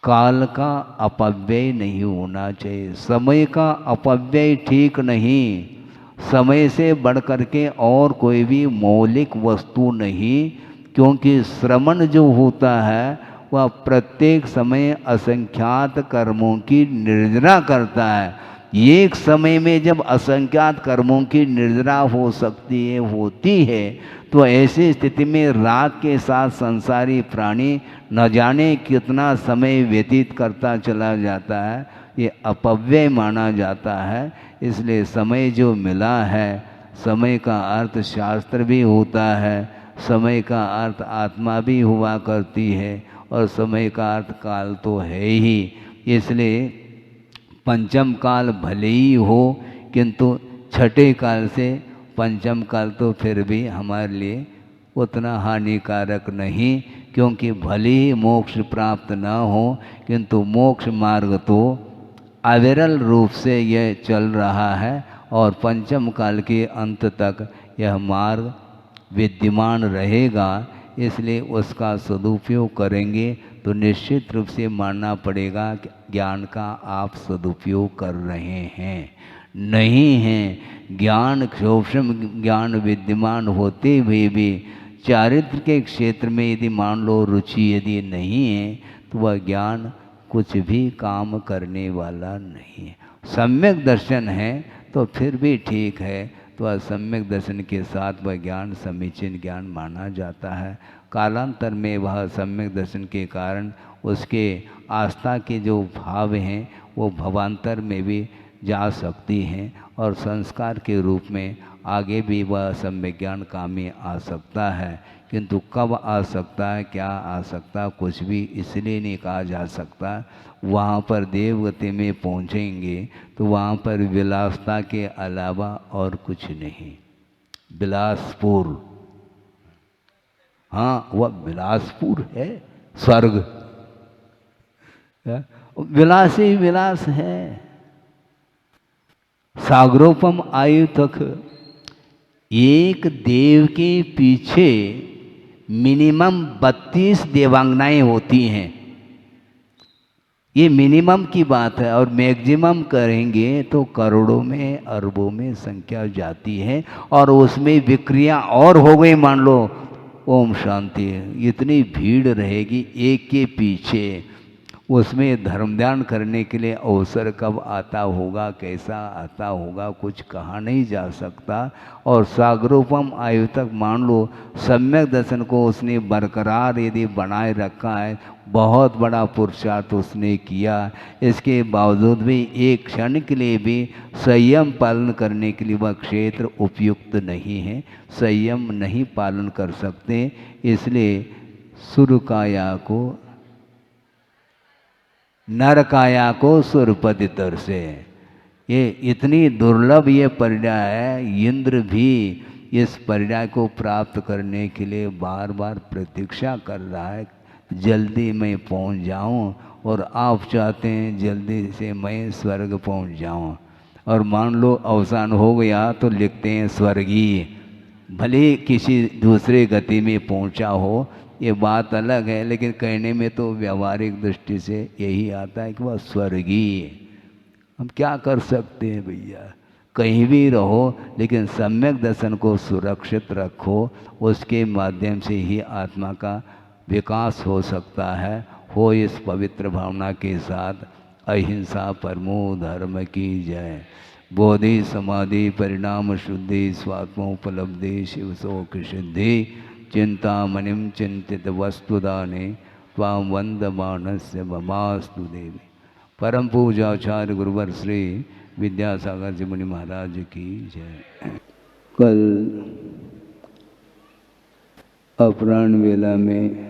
काल का अपव्यय नहीं होना चाहिए। समय का अपव्यय ठीक नहीं। समय से बढ़ कर के और कोई भी मौलिक वस्तु नहीं, क्योंकि श्रवण जो होता है वह प्रत्येक समय असंख्यात कर्मों की निर्जना करता है। एक समय में जब असंख्यात कर्मों की निर्जना हो सकती है, होती है, तो ऐसी स्थिति में राग के साथ संसारी प्राणी न जाने कितना समय व्यतीत करता चला जाता है। ये अपव्यय माना जाता है। इसलिए समय जो मिला है, समय का अर्थ शास्त्र भी होता है, समय का अर्थ आत्मा भी हुआ करती है, और समय का अर्थ काल तो है ही। इसलिए पंचम काल भले ही हो, किंतु छठे काल से पंचम काल तो फिर भी हमारे लिए उतना हानिकारक नहीं, क्योंकि भले ही मोक्ष प्राप्त न हो, किंतु मोक्ष मार्ग तो अविरल रूप से यह चल रहा है, और पंचम काल के अंत तक यह मार्ग विद्यमान रहेगा। इसलिए उसका सदुपयोग करेंगे तो निश्चित रूप से मानना पड़ेगा कि ज्ञान का आप सदुपयोग कर रहे हैं। नहीं हैं ज्ञान, क्षोभसम ज्ञान विद्यमान होते हुए भी चारित्र के क्षेत्र में यदि मान लो रुचि यदि नहीं है, तो वह ज्ञान कुछ भी काम करने वाला नहीं है। सम्यक दर्शन है तो फिर भी ठीक है, तो वह सम्यक दर्शन के साथ वह ज्ञान समीचीन ज्ञान माना जाता है। कालांतर में वह सम्यक दर्शन के कारण उसके आस्था के जो भाव हैं वो भवांतर में भी जा सकती हैं, और संस्कार के रूप में आगे भी वह सम्यक ज्ञान काम में आ सकता है। किंतु कब आ सकता है, क्या आ सकता है, कुछ भी इसलिए नहीं कहा जा सकता। वहाँ पर देवगति में पहुँचेंगे तो वहाँ पर विलासता के अलावा और कुछ नहीं। बिलासपुर, हाँ वह बिलासपुर है, स्वर्ग विलास ही विलास है। सागरोपम आयु तक एक देव के पीछे मिनिमम 32 देवांगनाएं होती हैं। ये मिनिमम की बात है, और मैक्सिमम करेंगे तो करोड़ों में अरबों में संख्या जाती है, और उसमें विक्रिया और हो गई। मान लो ओम शांति, इतनी भीड़ रहेगी एक के पीछे, उसमें धर्म ध्यान करने के लिए अवसर कब आता होगा, कैसा आता होगा, कुछ कहा नहीं जा सकता। और सागरोपम आयु तक मान लो सम्यक दर्शन को उसने बरकरार यदि बनाए रखा है, बहुत बड़ा पुरुषार्थ उसने किया। इसके बावजूद भी एक क्षण के लिए भी संयम पालन करने के लिए वह क्षेत्र उपयुक्त नहीं है, संयम नहीं पालन कर सकते। इसलिए सुरकाया को नरकाया को सुरपति तर से, ये इतनी दुर्लभ ये पर्याय है। इंद्र भी इस पर्याय को प्राप्त करने के लिए बार बार प्रतीक्षा कर रहा है, जल्दी मैं पहुंच जाऊं, और आप चाहते हैं जल्दी से मैं स्वर्ग पहुंच जाऊं। और मान लो अवसान हो गया तो लिखते हैं स्वर्गीय, भले किसी दूसरे गति में पहुंचा हो, ये बात अलग है, लेकिन कहने में तो व्यवहारिक दृष्टि से यही आता है कि वह स्वर्गीय। हम क्या कर सकते हैं भैया, कहीं भी रहो लेकिन सम्यक दर्शन को सुरक्षित रखो। उसके माध्यम से ही आत्मा का विकास हो सकता है। हो इस पवित्र भावना के साथ अहिंसा परमो धर्म की जय। बोधि समाधि परिणाम शुद्धि स्वात्मोपलब्धि शिव शोक सिद्धि चिंतामणिम चिंतित वस्तुदाने त्वां वंदमानस्य ममास्तु देवी। परम पूजाचार्य गुरुवर श्री विद्यासागर जी मुनि महाराज की जय। कल अपराह्न वेला में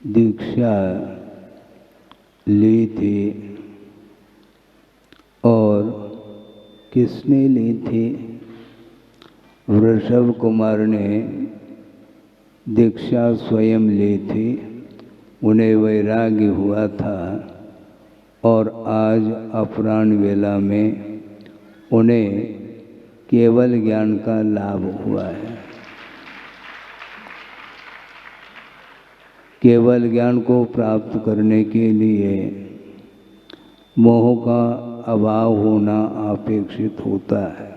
दीक्षा ली थी और किसने ली थी? वृषभ कुमार ने दीक्षा स्वयं ली थी। उन्हें वैराग्य हुआ था और आज अपराह्न वेला में उन्हें केवल ज्ञान का लाभ हुआ है। केवल ज्ञान को प्राप्त करने के लिए मोह का अभाव होना अपेक्षित होता है।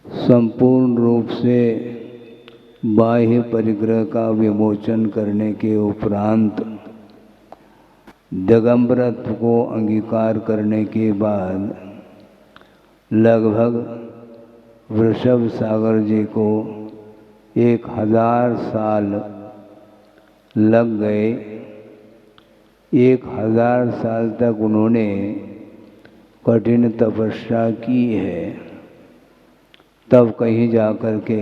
संपूर्ण रूप से बाह्य परिग्रह का विमोचन करने के उपरांत दिगंबरत्व को अंगीकार करने के बाद लगभग वृषभ सागर जी को 1000 साल लग गए। 1000 साल तक उन्होंने कठिन तपस्या की है, तब कहीं जाकर के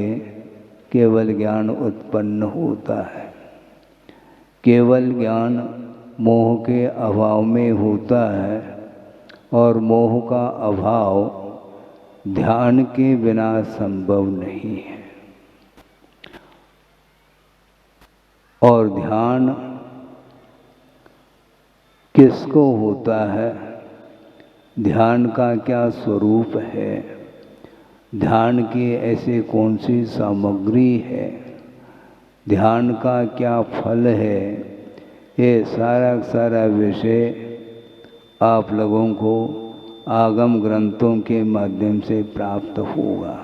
केवल ज्ञान उत्पन्न होता है। केवल ज्ञान मोह के अभाव में होता है और मोह का अभाव ध्यान के बिना संभव नहीं है। और ध्यान किसको होता है? ध्यान का क्या स्वरूप है? ध्यान की ऐसी कौन सी सामग्री है? ध्यान का क्या फल है? ये सारा विषय आप लोगों को आगम ग्रंथों के माध्यम से प्राप्त होगा।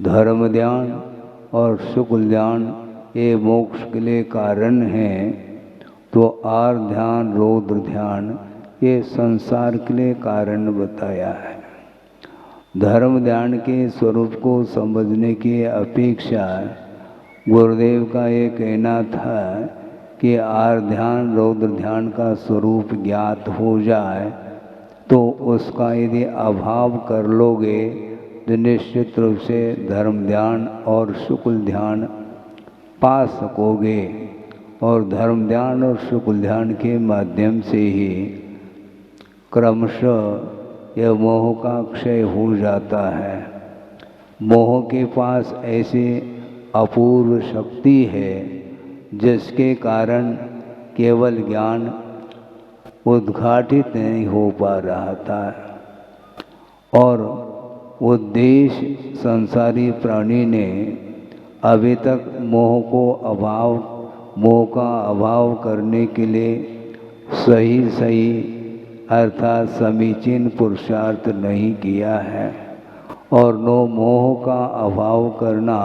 धर्म ध्यान और शुक्ल ध्यान ये मोक्ष के लिए कारण हैं, तो आर ध्यान रौद्र ध्यान ये संसार के लिए कारण बताया है। धर्म ध्यान के स्वरूप को समझने की अपेक्षा गुरुदेव का ये कहना था कि आर ध्यान रौद्र ध्यान का स्वरूप ज्ञात हो जाए तो उसका यदि अभाव कर लोगे तो निश्चित रूप से धर्म ध्यान और शुक्ल ध्यान पा सकोगे। और धर्म ध्यान और शुक्ल ध्यान के माध्यम से ही क्रमशः यह मोह का क्षय हो जाता है। मोह के पास ऐसी अपूर्व शक्ति है जिसके कारण केवल ज्ञान उद्घाटित नहीं हो पा रहा था। और उद्देश्य संसारी प्राणी ने अभी तक मोह का अभाव करने के लिए सही अर्थात समीचीन पुरुषार्थ नहीं किया है। और नो मोह का अभाव करना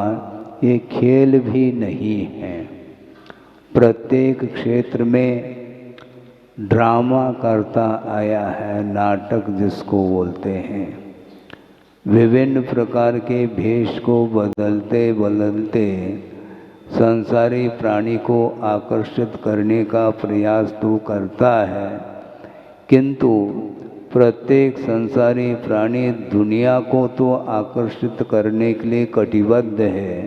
ये खेल भी नहीं है। प्रत्येक क्षेत्र में ड्रामा करता आया है, नाटक जिसको बोलते हैं। विभिन्न प्रकार के भेष को बदलते संसारी प्राणी को आकर्षित करने का प्रयास तो करता है, किंतु प्रत्येक संसारी प्राणी दुनिया को तो आकर्षित करने के लिए कटिबद्ध है,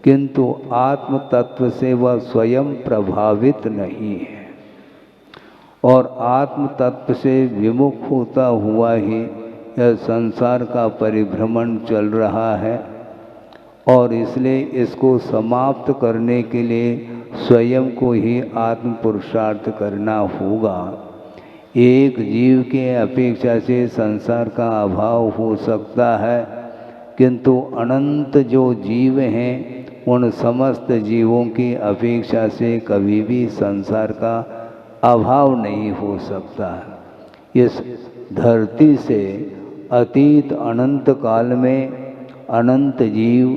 किंतु आत्म तत्व से वह स्वयं प्रभावित नहीं है। और आत्म तत्व से विमुख होता हुआ ही यह संसार का परिभ्रमण चल रहा है। और इसलिए इसको समाप्त करने के लिए स्वयं को ही आत्म पुरुषार्थ करना होगा। एक जीव के अपेक्षा से संसार का अभाव हो सकता है, किंतु अनंत जो जीव हैं उन समस्त जीवों की अपेक्षा से कभी भी संसार का अभाव नहीं हो सकता। इस धरती से अतीत अनंत काल में अनंत जीव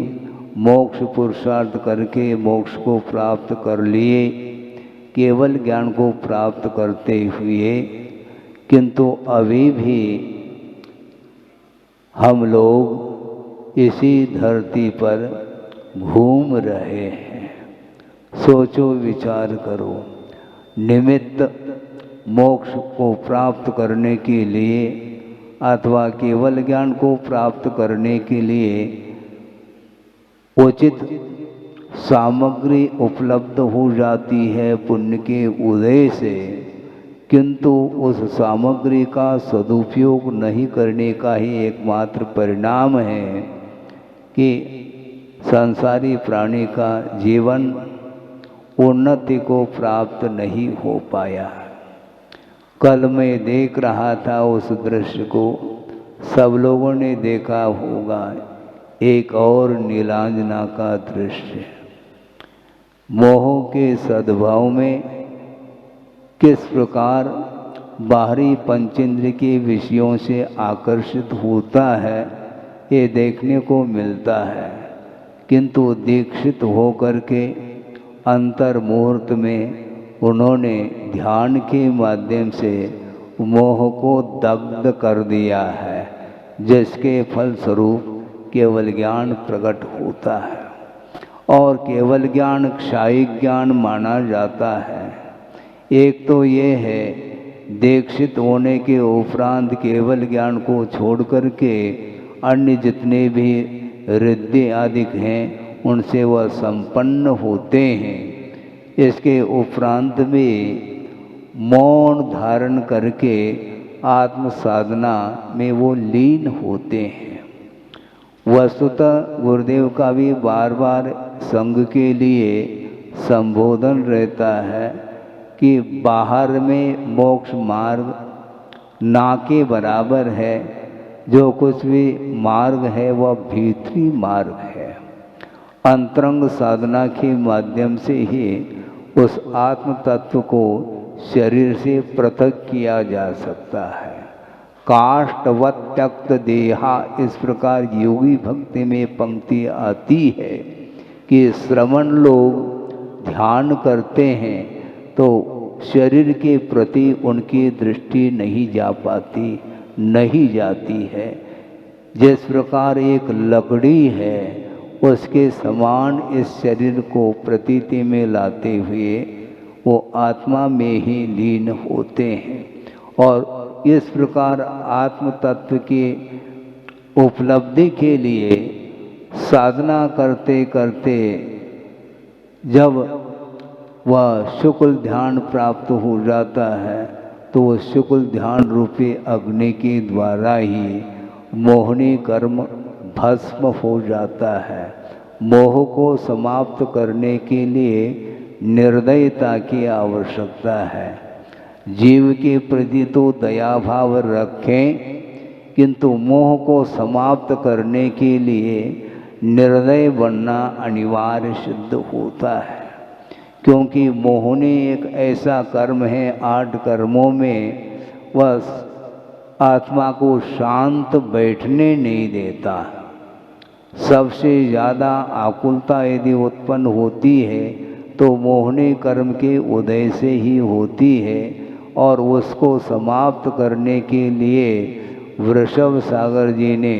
मोक्ष पुरुषार्थ करके मोक्ष को प्राप्त कर लिए, केवल ज्ञान को प्राप्त करते हुए, किंतु अभी भी हम लोग इसी धरती पर घूम रहे हैं। सोचो, विचार करो, निमित्त मोक्ष को प्राप्त करने के लिए अथवा केवल ज्ञान को प्राप्त करने के लिए उचित सामग्री उपलब्ध हो जाती है पुण्य के उदय से, किंतु उस सामग्री का सदुपयोग नहीं करने का ही एकमात्र परिणाम है कि संसारी प्राणी का जीवन उन्नति को प्राप्त नहीं हो पाया। कल मैं देख रहा था उस दृश्य को, सब लोगों ने देखा होगा, एक और नीलांजना का दृश्य। मोह के सद्भाव में किस प्रकार बाहरी पंचेंद्र के विषयों से आकर्षित होता है ये देखने को मिलता है, किंतु दीक्षित होकर के अंतर मुहूर्त में उन्होंने ध्यान के माध्यम से मोह को दग्ध कर दिया है, जिसके फलस्वरूप केवल ज्ञान प्रकट होता है। और केवल ज्ञान क्षायिक ज्ञान माना जाता है। एक तो ये है, दीक्षित होने के उपरांत केवल ज्ञान को छोड़ करके अन्य जितने भी रिद्धि आदि हैं उनसे वह संपन्न होते हैं। इसके उपरांत में मौन धारण करके आत्म साधना में वो लीन होते हैं। वस्तुतः गुरुदेव का भी बार बार संघ के लिए संबोधन रहता है कि बाहर में मोक्ष मार्ग ना के बराबर है, जो कुछ भी मार्ग है वह भीतरी मार्ग है। अंतरंग साधना के माध्यम से ही उस आत्म तत्व को शरीर से पृथक किया जा सकता है। काष्ठवत् त्यक्त देहा, इस प्रकार योगी भक्ति में पंक्ति आती है कि श्रवण लोग ध्यान करते हैं तो शरीर के प्रति उनकी दृष्टि नहीं जा पाती, नहीं जाती है। जिस प्रकार एक लकड़ी है उसके समान इस शरीर को प्रतीति में लाते हुए वो आत्मा में ही लीन होते हैं। और इस प्रकार आत्म तत्व की उपलब्धि के लिए साधना करते करते जब वह शुक्ल ध्यान प्राप्त हो जाता है तो वह शुक्ल ध्यान रूपी अग्नि के द्वारा ही मोहनी कर्म भस्म हो जाता है। मोह को समाप्त करने के लिए निर्दयता की आवश्यकता है। जीव के प्रति तो दया भाव रखें, किंतु मोह को समाप्त करने के लिए निर्दय बनना अनिवार्य सिद्ध होता है। क्योंकि मोहनी एक ऐसा कर्म है, 8 कर्मों में वह आत्मा को शांत बैठने नहीं देता। सबसे ज़्यादा आकुलता यदि उत्पन्न होती है तो मोहनी कर्म के उदय से ही होती है, और उसको समाप्त करने के लिए वृषभ सागर जी ने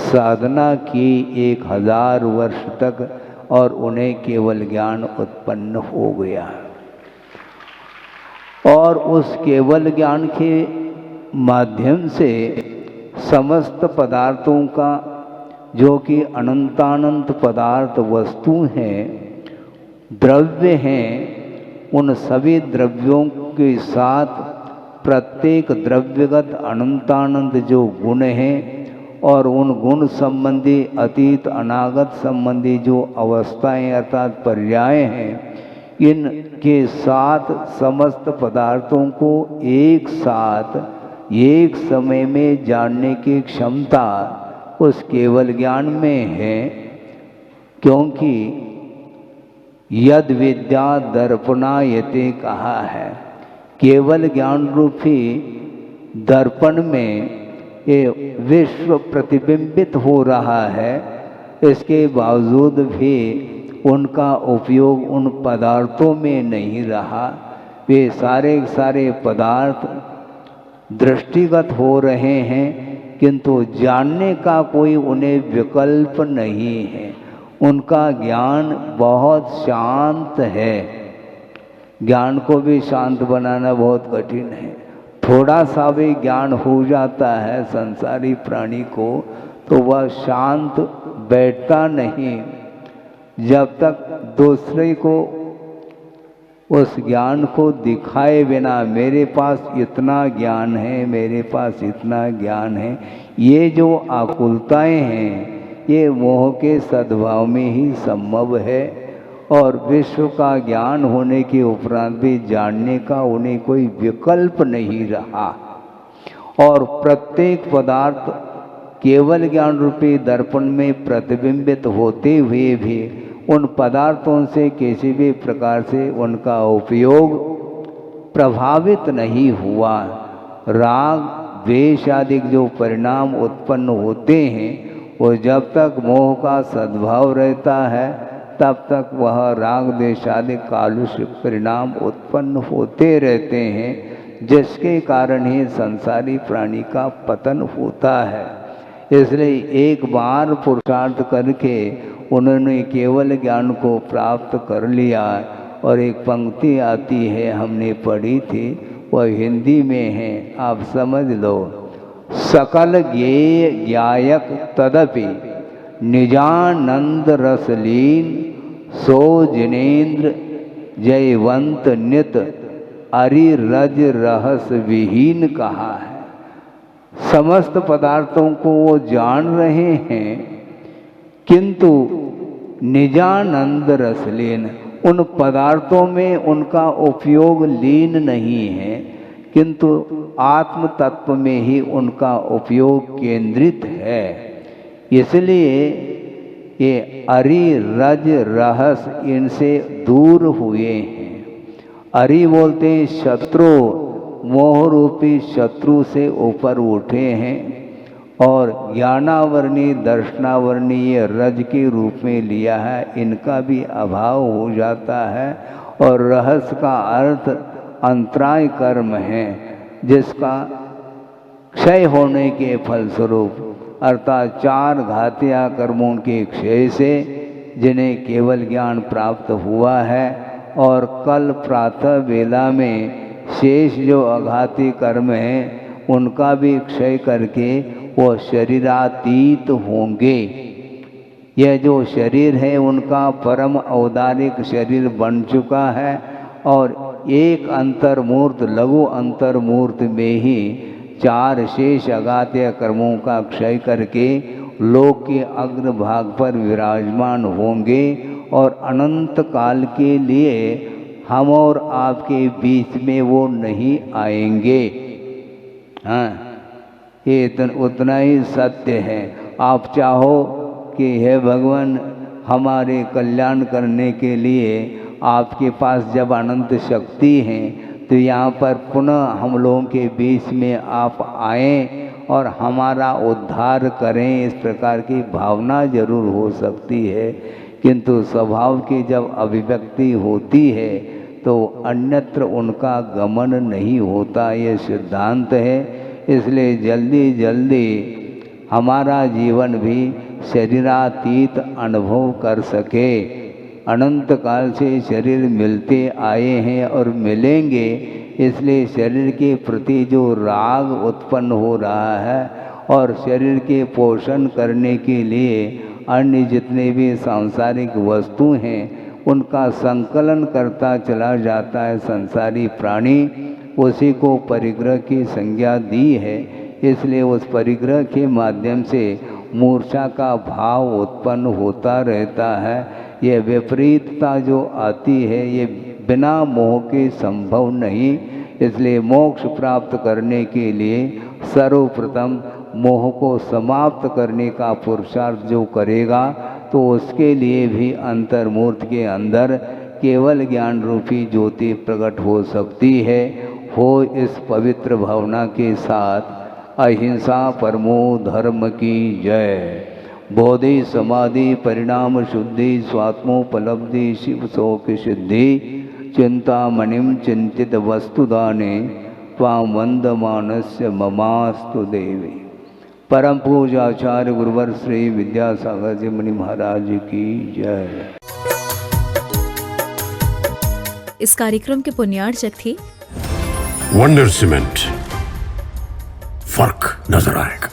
साधना की 1000 वर्ष तक, और उन्हें केवल ज्ञान उत्पन्न हो गया। और उस केवल ज्ञान के माध्यम से समस्त पदार्थों का, जो कि अनंतानंत पदार्थ वस्तु हैं, द्रव्य हैं, उन सभी द्रव्यों के साथ प्रत्येक द्रव्यगत अनंतानंद जो गुण हैं और उन गुण संबंधी अतीत अनागत संबंधी जो अवस्थाएं अर्थात पर्याय हैं, इनके साथ समस्त पदार्थों को एक साथ एक समय में जानने की क्षमता उस केवल ज्ञान में है। क्योंकि यद विद्या दर्पणायते कहा है केवल ज्ञान रूपी दर्पण में ये विश्व प्रतिबिंबित हो रहा है, इसके बावजूद भी उनका उपयोग उन पदार्थों में नहीं रहा। वे सारे सारे पदार्थ दृष्टिगत हो रहे हैं, किंतु जानने का कोई उन्हें विकल्प नहीं है। उनका ज्ञान बहुत शांत है। ज्ञान को भी शांत बनाना बहुत कठिन है। थोड़ा सा भी ज्ञान हो जाता है संसारी प्राणी को तो वह शांत बैठता नहीं, जब तक दूसरे को उस ज्ञान को दिखाए बिना मेरे पास इतना ज्ञान है, मेरे पास इतना ज्ञान है। ये जो आकुलताएं हैं ये मोह के सद्भाव में ही संभव है, और विश्व का ज्ञान होने के उपरांत भी जानने का उन्हें कोई विकल्प नहीं रहा। और प्रत्येक पदार्थ केवल ज्ञान रूपी दर्पण में प्रतिबिंबित होते हुए भी उन पदार्थों से किसी भी प्रकार से उनका उपयोग प्रभावित नहीं हुआ। राग द्वेष आदि जो परिणाम उत्पन्न होते हैं वो जब तक मोह का सद्भाव रहता है तब तक वह राग द्वेष आदि कालुष्य परिणाम उत्पन्न होते रहते हैं, जिसके कारण ही संसारी प्राणी का पतन होता है। इसलिए एक बार पुरुषार्थ करके उन्होंने केवल ज्ञान को प्राप्त कर लिया। और एक पंक्ति आती है, हमने पढ़ी थी, वह हिंदी में है, आप समझ लो। सकल ज्ञेय ज्ञायक तदपि निजानंद रसलीन सो जिनेन्द्र जयवंत नित अरि रज रहस विहीन कहा है। समस्त पदार्थों को वो जान रहे हैं, किंतु निजानंद रसलीन, उन पदार्थों में उनका उपयोग लीन नहीं है, किंतु आत्म तत्व में ही उनका उपयोग केंद्रित है। इसलिए ये अरि रज रहस इनसे दूर हुए हैं। अरि बोलते हैं शत्रु, मोह रूपी शत्रु से ऊपर उठे हैं, और ज्ञानावरणी दर्शनावरणी ये रज के रूप में लिया है, इनका भी अभाव हो जाता है। और रहस्य का अर्थ अंतराय कर्म है, जिसका क्षय होने के फलस्वरूप अर्थात चार घातिया कर्मों के क्षय से जिन्हें केवल ज्ञान प्राप्त हुआ है, और कल प्रातः वेला में शेष जो अघाती कर्म हैं उनका भी क्षय करके वो शरीरातीत होंगे। यह जो शरीर है उनका परम औदारिक शरीर बन चुका है, और एक अंतर्मूर्त लघु अंतर्मूर्त में ही चार शेष अघातीय कर्मों का क्षय करके लोक के अग्रभाग पर विराजमान होंगे, और अनंत काल के लिए हम और आपके बीच में वो नहीं आएंगे। हाँ, ये उतना ही सत्य है। आप चाहो कि हे भगवान हमारे कल्याण करने के लिए आपके पास जब अनंत शक्ति है तो यहाँ पर पुनः हम लोगों के बीच में आप आएं और हमारा उद्धार करें, इस प्रकार की भावना जरूर हो सकती है, किंतु स्वभाव की जब अभिव्यक्ति होती है तो अन्यत्र उनका गमन नहीं होता, ये सिद्धांत है। इसलिए जल्दी जल्दी हमारा जीवन भी शरीरातीत अनुभव कर सके। अनंत काल से शरीर मिलते आए हैं और मिलेंगे, इसलिए शरीर के प्रति जो राग उत्पन्न हो रहा है और शरीर के पोषण करने के लिए अन्य जितने भी सांसारिक वस्तु हैं उनका संकलन करता चला जाता है संसारी प्राणी, उसी को परिग्रह की संज्ञा दी है। इसलिए उस परिग्रह के माध्यम से मूर्छा का भाव उत्पन्न होता रहता है। यह विपरीतता जो आती है ये बिना मोह के संभव नहीं। इसलिए मोक्ष प्राप्त करने के लिए सर्वप्रथम मोह को समाप्त करने का पुरुषार्थ जो करेगा तो उसके लिए भी अंतर्मूर्त के अंदर केवल ज्ञान रूपी ज्योति प्रकट हो सकती है। हो इस पवित्र भावना के साथ अहिंसा परमो धर्म की जय। बोधि समाधि परिणाम शुद्धि स्वात्मोपलब्धि शिव शोक सिद्धि चिंतामणिम चिंतित वस्तुदाने त्वां वंदमानस्य ममास्तु देवी। परम पूज्य आचार्य गुरुवर श्री विद्यासागर जी मुनि महाराज की जय। इस कार्यक्रम के पुण्यार्चक थे वंडर सीमेंट, फर्क नजर आएगा।